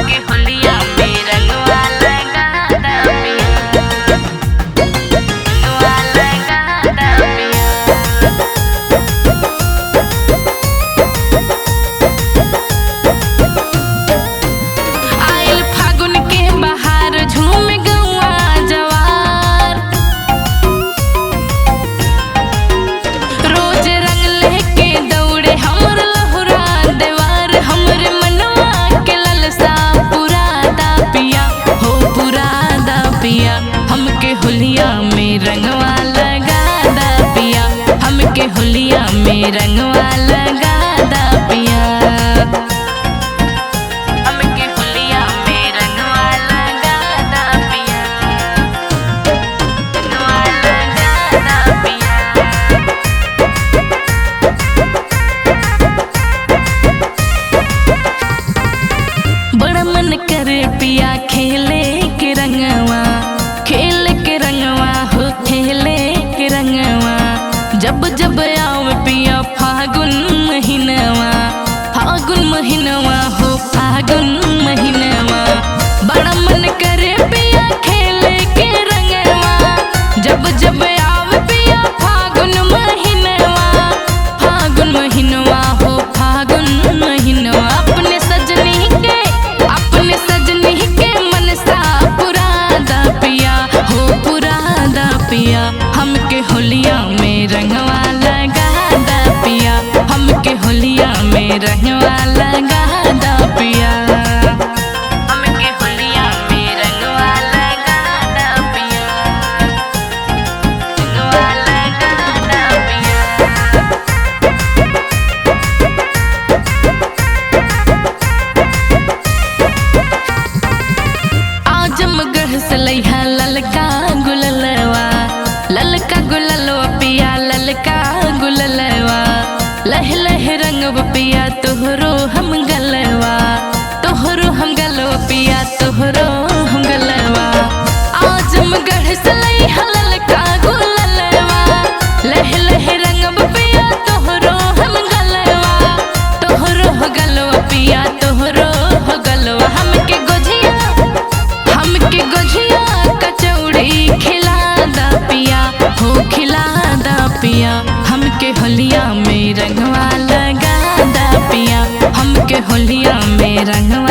हमके होलिया में रंगवा लगा दा पिया, रंगवा लगा दा पिया। आइल फागुन के बहार झूम गौआ जवार, रोज रंग लेके दौड़े हमर लहुरा देवार। हमरे मनवा के ललसा पुरा दा पिया, हो पुरा दा पिया। हमके होलिया में रंगवा लगा दा पिया, हमके होलिया में रंगवा लगा दा पिया। हमके होलिया में रंगवा लगा दा पिया, रंगवा लगा दा पिया। बड़ा मन करे पिया खेले के रंगवा, खेल के रंगवा हो खेले के रंगवा। जब जब आव पिया फागुन महीनवा, फागुन महीनवा हो फागुन महीनवा। बड़ा मन करे पिया खेले के रंगवा, जब जब आव पिया फागुन महीनवा, फागुन महीनवा हो फागुन महीनवा। अपने सजनी के मनसा पुरा दा पिया, हो पुरा दा पिया। हमके होलिया में रंगवा लगा दा पिया, हमके होलिया में रंगवा लगा दा पिया। हमके होलिया में रंगवा लगा दा पिया, रंगवा लगा दा पिया। आजमगढ़ से लइहा ललका गुललवा, ललका गुललवा पिया, ललका गुललवा। लह लह रंगव पिया तोहरो हम गलवा, तोहरो हम गलवा पिया, तोहरो हम गलवा। आजमगढ़ से लइहा ललका गुललवा, लह लह रंगव पिया तोहरो हम गलवा, तोहरो हो गलवा पिया, तोहरो हो गलवा। हमके गोझिया कचौड़ी खिला दा पिया, हो खिला दा पिया। हमके होलिया में रंगवा लगा दा पिया, हमके होलिया में रंगवा